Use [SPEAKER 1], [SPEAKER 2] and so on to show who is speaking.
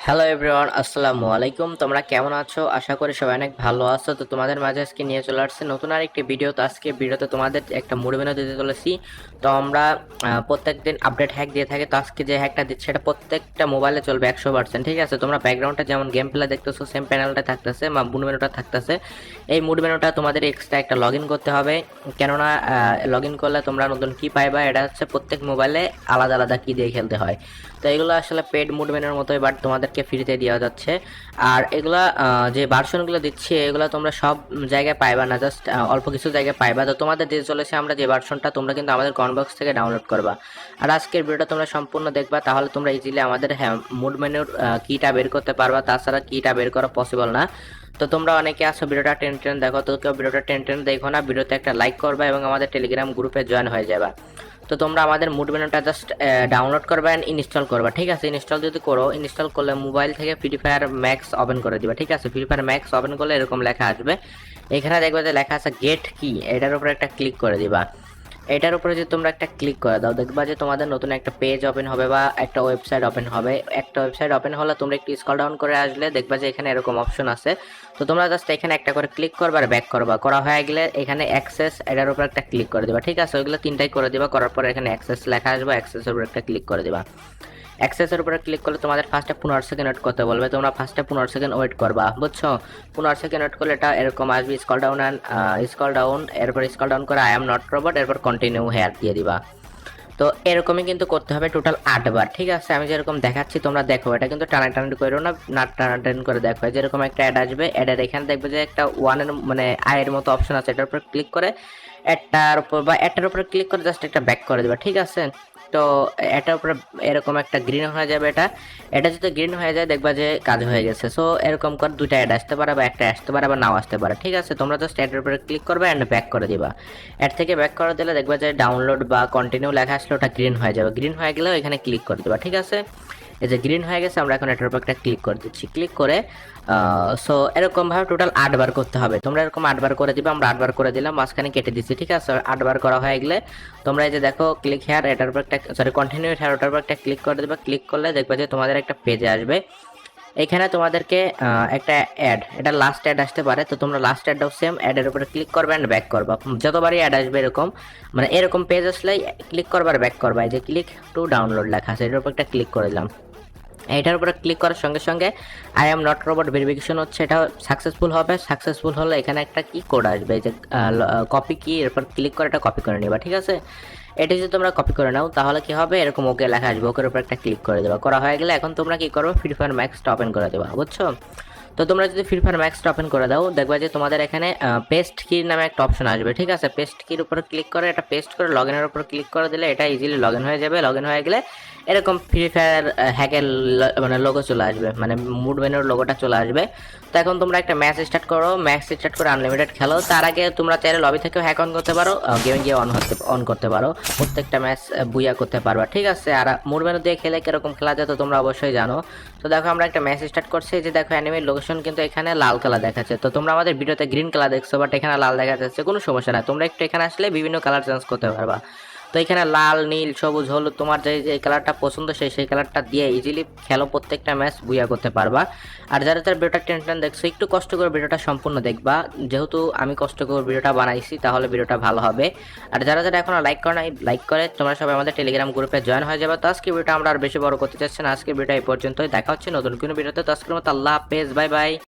[SPEAKER 1] Hello everyone, আসসালামু আলাইকুম। তোমরা কেমন আছো? আশা করি সবাই অনেক ভালো আছো। তো তোমাদের মাঝে আজকে নিয়ে চলে আসছে নতুন আরেকটি ভিডিও। তো আজকে ভিডিওতে তোমাদের একটা মুড বানিয়ে দিতে চলেছি। তো আমরা প্রত্যেকদিন আপডেট হ্যাক দিয়ে থাকি। তো আজকে যে হ্যাকটা দিচ্ছি সেটা প্রত্যেকটা মোবাইলে চলবে 100%। ঠিক আছে, তোমরা ব্যাকগ্রাউন্ডে যেমন গেম প্লে দেখতেছো সেম প্যানেলটা থাকতেছে বা মুড মেনুটা থাকতেছে। এই মুড মেনুটা তোমাদের এক্সট্রা একটা লগ ইন করতে হবে, কেননা লগ ইন করলে তোমরা নতুন কি পাইবা। এটা হচ্ছে প্রত্যেক মোবাইলে আলাদা আলাদা কি দিয়ে খেলতে হয়। তো এগুলো আসলে পেড মুড মেনুর মতোই, বাট তোমাদেরকে ফ্রিতে দেওয়া যাচ্ছে। আর এগুলা যে ভার্সনগুলো দিচ্ছি এগুলো তোমরা সব জায়গায় পাইবা না, জাস্ট অল্প কিছু জায়গায় পাইবা। তো তোমাদের দিয়ে চলেছে আমরা যে ভার্সনটা, তোমরা কিন্তু আমাদের কমেন্ট বক্স থেকে ডাউনলোড করবা। আর আজকের ভিডিওটা তোমরা সম্পূর্ণ দেখবা, তাহলে তোমরা ইজিলি আমাদের মুড মেনুর কিটা বের করতে পারবা। তাছাড়া কিটা বের করা পসিবল না। তো তোমরা অনেকে আসো ভিডিওটা টেন টেন দেখো, তো কেউ ভিডিওটা টেন টেন দেখো না, ভিডিওতে একটা লাইক করবা এবং আমাদের টেলিগ্রাম গ্রুপে জয়েন হয়ে যাবা। তো তোমরা আমাদের মুড মেনুটা জাস্ট ডাউনলোড করবা এন্ড ইনস্টল করবা। ঠিক আছে, ইনস্টল যদি করো, ইনস্টল করলে মোবাইল থেকে ফ্রি ফায়ার ম্যাক্স ওপেন করে দিবা। ঠিক আছে, ফ্রি ফায়ার ম্যাক্স ওপেন করলে এরকম লেখা আসবে। এখানে দেখবে যে লেখা আছে গেট কি, এটার উপরে একটা ক্লিক করে দিবা। এটার উপরে যদি তোমরা একটা ক্লিক করে দাও, দেখবা যে তোমাদের নতুন একটা পেজ ওপেন হবে বা একটা ওয়েবসাইট ওপেন হবে। একটা ওয়েবসাইট ওপেন হলে তোমরা একটু স্ক্রল ডাউন করে আসলে দেখবা যে এখানে এরকম অপশন আছে। তো তোমরা জাস্ট এখানে একটা করে ক্লিক করবা আর ব্যাক করবা। করা হয়ে গেলে এখানে অ্যাক্সেস, এটার উপর একটা ক্লিক করে দিবা। ঠিক আছে, ওইগুলো তিনটাই করে দিবা। করার পর এখানে অ্যাক্সেস লেখা আসবে, অ্যাক্সেসের উপর একটা ক্লিক করে দিবা। অ্যাক্সেসের উপরে ক্লিক করলে তোমাদের ফার্স্টে 15 সেকেন্ড ওয়েট করতে বলবে। তোমরা ফার্স্টে 15 সেকেন্ড ওয়েট করবা, বুঝছো? 15 সেকেন্ড ওয়েট করলে এটা এরকম আসবে, scroll down and scroll down, এরপর স্ক্রল ডাউন করে আই এম নট রোবট, এরপর কন্টিনিউ হেয়ার দিয়ে দিবা। তো এরকমই কিন্তু করতে হবে টোটাল 8 বার। ঠিক আছে, আমি যেরকম দেখাচ্ছি তোমরা দেখো, এটা কিন্তু টানাটানি করো না, না টানাটানি করে দেখো। যেরকম একটা অ্যাড আসবে, অ্যাডের এখানে দেখবে যে একটা ওয়ানের মানে আয়ের মতো অপশন আছে, এটার উপর ক্লিক করে একটার উপর বা একটার উপরে ক্লিক করে জাস্ট একটা ব্যাক করে দেবে। ঠিক আছে, তো এটার উপরে এরকম একটা গ্রিন হয়ে যাবে। এটা এটা যদি গ্রিন হয়ে যায় দেখবা যে কাজ হয়ে গেছে। সো এরকম করে দুইটা অ্যাড আসতে পারে বা একটা আসতে পারে বা নাও আসতে পারে। ঠিক আছে, তোমরা জাস্ট অ্যাডের উপরে ক্লিক করবে অ্যান্ড ব্যাক করে দিবা। অ্যাড থেকে ব্যাক করে দিলে দেখবা যে ডাউনলোড বা কন্টিনিউ লেখা আসলে ওটা গ্রিন হয়ে যাবে। গ্রিন হয়ে গেলেও এখানে ক্লিক করে দেবা। ঠিক আছে, এই যে গ্রিন হয়ে গেছে, আমরা এখন এটার উপর একটা ক্লিক করে দিচ্ছি। ক্লিক করে সো এরকমভাবে টোটাল 8 বার করতে হবে। তোমরা এরকম 8 বার করে দিবে, আমরা 8 বার করে দিলাম, মাঝখানে কেটে দিচ্ছি। ঠিক আছে, 8 বার করা হয়ে গেলে তোমরা এই যে দেখো ক্লিক হেয়ার, এটার উপর একটা সরি কন্টিনিউ হেয়ার, ওটার উপর একটা ক্লিক করে দেবে। ক্লিক করলে দেখবে যে তোমাদের একটা পেজে আসবে। এখানে তোমাদেরকে একটা অ্যাড, এটা লাস্ট অ্যাড আসতে পারে। তো তোমরা লাস্ট অ্যাডটাও সেম অ্যাডের উপরে ক্লিক করবে অ্যান্ড ব্যাক করবা। যতবারই অ্যাড আসবে এরকম মানে এরকম পেজ আসলেই ক্লিক করবা আর ব্যাক করবা। এই যে ক্লিক টু ডাউনলোড লেখা আছে, এটার উপর একটা ক্লিক করে দিলাম। এটার উপরে ক্লিক করার সঙ্গে সঙ্গে I am not robot verification হচ্ছে, এটা সাকসেসফুল হবে। সাকসেসফুল হলে এখানে একটা কি কোড আসবে, যে কপি কি, এরপর ক্লিক করে এটা কপি করে নিবা। ঠিক আছে, এটা যদি তোমরা কপি করে নাও তাহলে কি হবে, এরকম ওকে লেখা আসবে, ওকের উপর একটা ক্লিক করে দেবা। করা হয়ে গেলে এখন তোমরা কি করবে, ফ্রি ফায়ার ম্যাক্সটা ওপেন করে দেবা, বুঝছো? তো তোমরা যদি ফ্রি ফায়ার ম্যাক্সটা ওপেন করে দাও দেখবা যে তোমাদের এখানে পেস্ট কির নামে একটা অপশন আসবে। ঠিক আছে, পেস্ট কির উপরে ক্লিক করে এটা পেস্ট করে লগ ইনের উপর ক্লিক করে দিলে এটা ইজিলি লগ ইন হয়ে যাবে। লগ ইন হয়ে গেলে এরকম ফ্রি ফায়ার হ্যাকের মানে লোগো চলে আসবে, মানে মুড মেনুর লোগোটা চলে আসবে। তো এখন তোমরা একটা ম্যাচ স্টার্ট করো, ম্যাচ স্টার্ট করে আনলিমিটেড খেলো। তার আগে তোমরা চাইলে লবি থেকেও হ্যাক অন করতে পারো, গেমে গিয়ে অন করতে পারো, প্রত্যেকটা ম্যাচ বুইয়া করতে পারবা। ঠিক আছে, আর মুড মেনু দিয়ে খেলে কিরকম খেলা যায় তো তোমরা অবশ্যই জানো। তো দেখো আমরা একটা ম্যাচ স্টার্ট করছি, যে দেখো অ্যানিমের লোকেশন কিন্তু এখানে লাল কালার দেখাচ্ছে। তো তোমরা আমাদের ভিডিওতে গ্রিন কালার দেখছো, বাট এখানে লাল দেখা যাচ্ছে, কোনো সমস্যা নাই। তোমরা একটু এখানে আসলে বিভিন্ন কালার চেঞ্জ করতে পারবা। তো এখানে লাল, নীল, সবুজ, হলুদ, তোমার যে কালারটা পছন্দ সেই কালারটা দিয়ে ইজিলি খেলো, প্রত্যেকটা ম্যাচ বুইয়া করতে পারবা। আর যারা যারা ভিডিওটা টেন দেখছো একটু কষ্ট করে ভিডিওটা সম্পূর্ণ দেখবা, যেহেতু আমি কষ্ট করে ভিডিওটা বানাইছি তাহলে ভিডিওটা ভালো হবে। আর যারা যারা এখনো লাইক করে নাই, লাইক করে তোমরা সবাই আমাদের টেলিগ্রাম গ্রুপে জয়েন হয়ে যাবে। তো আজকে ভিডিওটা আমরা আর বেশি বড় করতে চাচ্ছি না, আজকে ভিডিওটা এই পর্যন্তই। দেখা হচ্ছে নতুন কোনো ভিডিওতে। তো আজকের মতো আল্লাহ হাফেজ, বাই বাই।